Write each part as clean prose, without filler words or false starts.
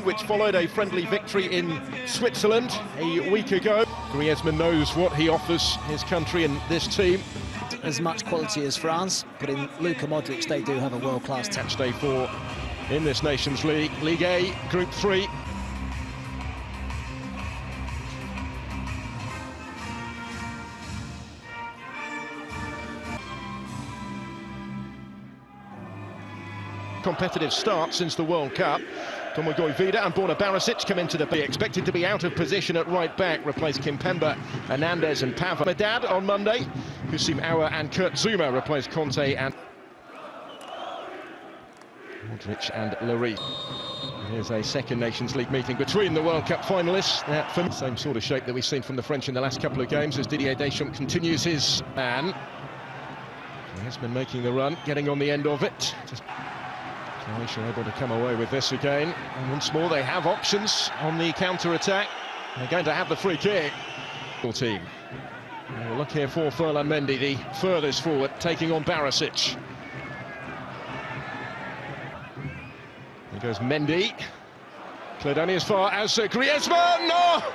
which followed a friendly victory in Switzerland a week ago. Griezmann knows what he offers his country and this team. As much quality as France, but in Luka Modric they do have a world-class Match day 4 in this Nations League. League A, Group 3. Competitive start since the World Cup. Domagoj Vida and Borna Barisic come into the bay. Expected to be out of position at right back, replace Kimpembe, Hernandez and Pava. Extended on Monday, Husim Aouar and Kurt Zouma replace Conte and Modric and Lloris. Here's a second Nations League meeting between the World Cup finalists. That same sort of shape that we've seen from the French in the last couple of games as Didier Deschamps continues his man. Griezmann making the run, getting on the end of it. Croatia able to come away with this again, and once more they have options on the counter-attack. They're going to have the free kick. Team. We'll look here for Ferland Mendy, the furthest forward, taking on Barisic. There goes Mendy. Cleared only as far as Griezmann. Oh!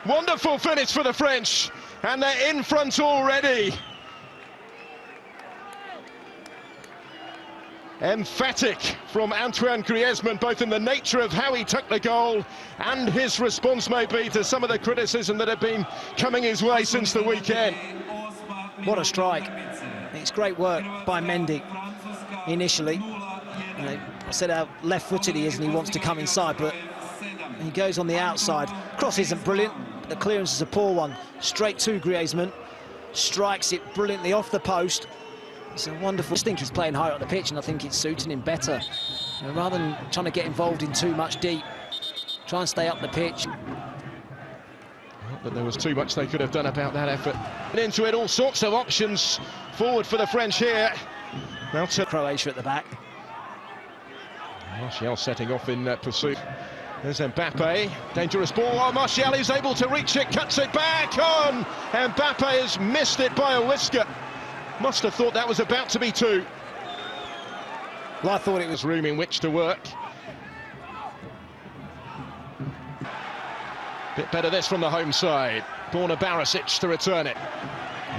Wonderful finish for the French, and they're in front already. Emphatic from Antoine Griezmann, both in the nature of how he took the goal and his response maybe to some of the criticism that had been coming his way since the weekend. What a strike. It's great work by Mendy initially. I said how left-footed he is and he wants to come inside, but he goes on the outside. Cross isn't brilliant, but the clearance is a poor one. Straight to Griezmann, strikes it brilliantly off the post. It's a wonderful. I think he's playing higher up the pitch, and I think it's suiting him better. And rather than trying to get involved in too much deep, try and stay up the pitch. Not that there was too much they could have done about that effort. And into it, all sorts of options forward for the French here. Now to Croatia at the back. Martial setting off in pursuit. There's Mbappe, dangerous ball. Oh, Martial is able to reach it, cuts it back on. Mbappe has missed it by a whisker. Must have thought that was about to be 2. Well, I thought it was room in which to work. Bit better this from the home side. Borna Barisic to return it.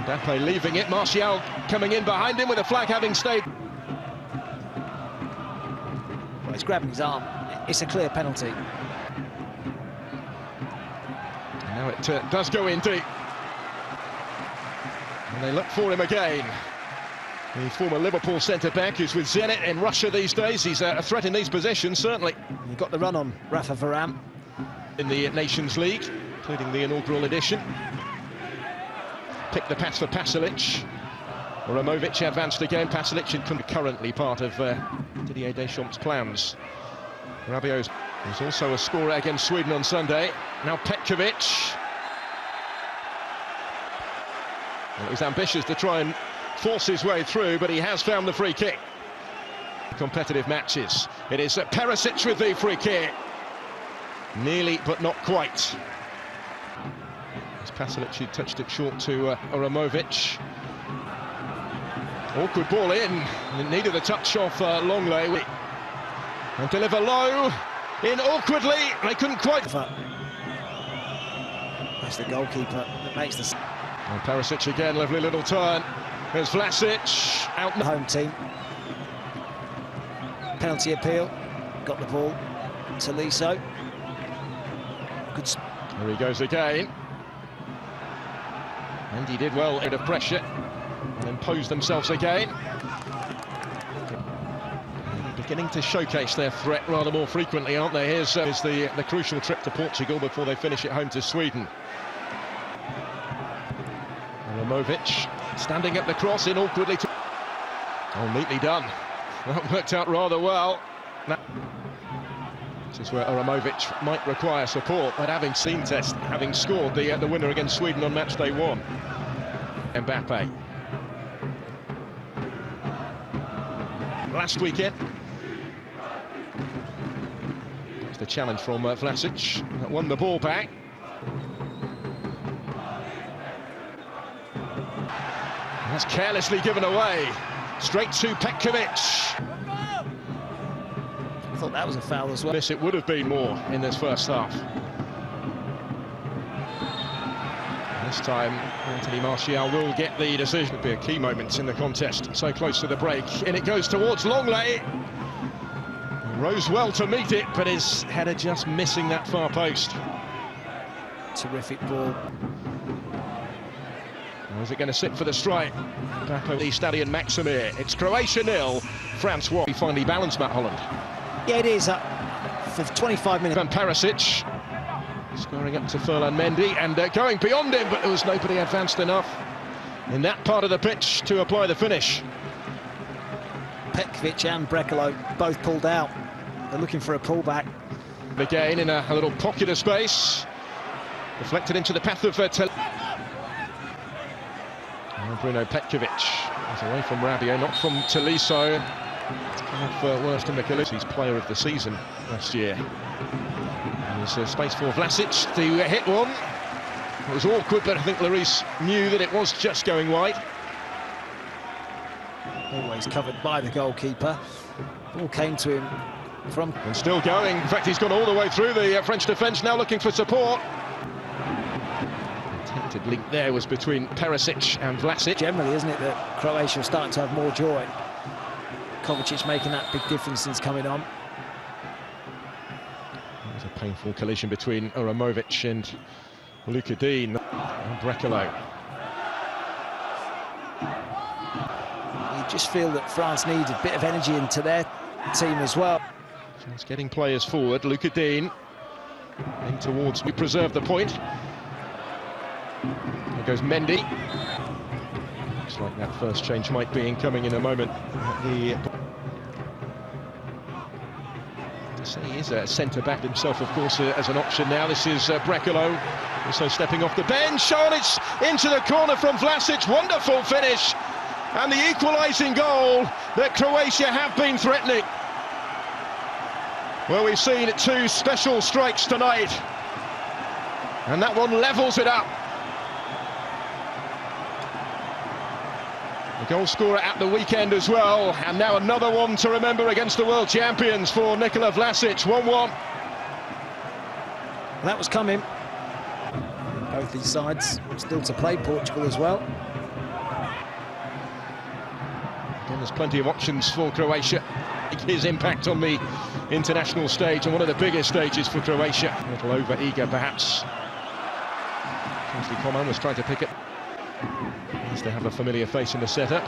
Mbappe leaving it. Martial coming in behind him with a flag having stayed. Well, he's grabbing his arm. It's a clear penalty. And now it does go in deep. And they look for him again. The former Liverpool centre-back who's with Zenit in Russia these days. He's a threat in these positions, certainly. He got the run on Rafa Varane. In the Nations League, including the inaugural edition. Picked the pass for Pasalic. Ramovic advanced again. Pasalic currently part of Didier Deschamps' plans. Rabiot is also a scorer against Sweden on Sunday. Now Petkovic. Well, he's ambitious to try and force his way through, but he has found the free kick. Competitive matches. It is Perisic with the free kick. Nearly, but not quite. It's Pasalic who touched it short to Ramovic. Awkward ball in. It needed the touch off Longley. And deliver low. In awkwardly. They couldn't quite. That's the goalkeeper that makes the. And Perisic again, lovely little turn. There's Vlasic, out. The home team. Penalty appeal. Got the ball. Tolisso. Good. There he goes again. And he did well, out of pressure. And imposed themselves again. Beginning to showcase their threat rather more frequently, aren't they? Here's the crucial trip to Portugal before they finish at home to Sweden. Ramovic standing at the cross in awkwardly. Oh, neatly done. That worked out rather well. This is where Ramovic might require support, but having seen test, having scored the winner against Sweden on match day 1. Mbappe. Last weekend. That's the challenge from Vlasic. That won the ball back. That's carelessly given away. Straight to Petkovic. thought that was a foul as well. Yes, it would have been more in this first half. This time, Anthony Martial will get the decision. It'll be a key moment in the contest. So close to the break. In it goes towards Longley. Rose well to meet it, but his header just missing that far post. Terrific ball. Or is it going to sit for the strike? Back over the Stadion Maximir. It's Croatia 0, France 1. He finally balanced Matt Holland. Yeah, it is. For 25 minutes. Van Perisic scoring up to Ferland Mendy and going beyond him, but there was nobody advanced enough in that part of the pitch to apply the finish. Petkovic and Brekalo both pulled out. They're looking for a pullback. Again in a little pocket of space. Deflected into the path of Bruno Petkovic is away from Rabiot, not from Tolisso. Worst in the Hіghlіghts. He's player of the season last year. There's space for Vlasic to hit one. It was awkward, but I think Lloris knew that it was just going wide. Always covered by the goalkeeper. Ball came to him from... And still going. In fact, he's gone all the way through the French defence, now looking for support. The attempted link there was between Perisic and Vlasic. Generally, isn't it, that Croatia are starting to have more joy. Kovacic making that big difference since coming on. It was a painful collision between Uramovic and Luka Dean and Brekalo. You just feel that France needs a bit of energy into their team as well. France getting players forward. Luka Dean in towards... We preserve the point. There goes Mendy. Looks like that first change might be incoming in a moment. He is a centre-back himself, of course, as an option now. This is Brekalo, also stepping off the bench. Oh, and it's into the corner from Vlasic. Wonderful finish. And the equalising goal that Croatia have been threatening. Well, we've seen two special strikes tonight. And that one levels it up. The goal scorer at the weekend as well, and now another one to remember against the world champions for Nikola Vlasic. 1-1. That was coming. Both these sides still to play, Portugal as well. Again, there's plenty of options for Croatia. His impact on the international stage, and one of the biggest stages for Croatia. A little over-eager, perhaps. Kingsley Coman was trying to pick it. Nice to have a familiar face in the setup.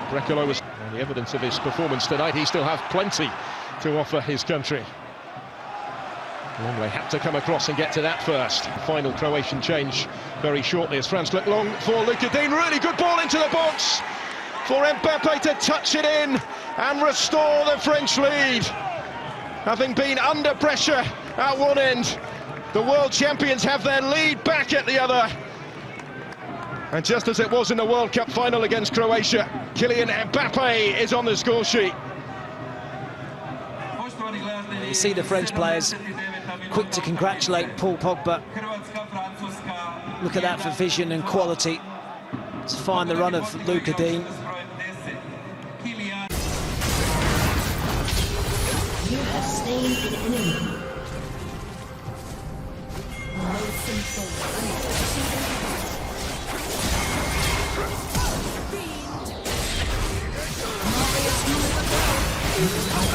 Brekalo was the evidence of his performance tonight. He still has plenty to offer his country. Longley had to come across and get to that first. Final Croatian change very shortly as France look long for Luka Dean. Really good ball into the box for Mbappe to touch it in and restore the French lead. Having been under pressure at one end, the world champions have their lead back at the other. And just as it was in the World Cup final against Croatia, Kylian Mbappe is on the score sheet. You see the French players quick to congratulate Paul Pogba. Look at that for vision and quality to find the run of Luka Dean. You have slain an enemy. No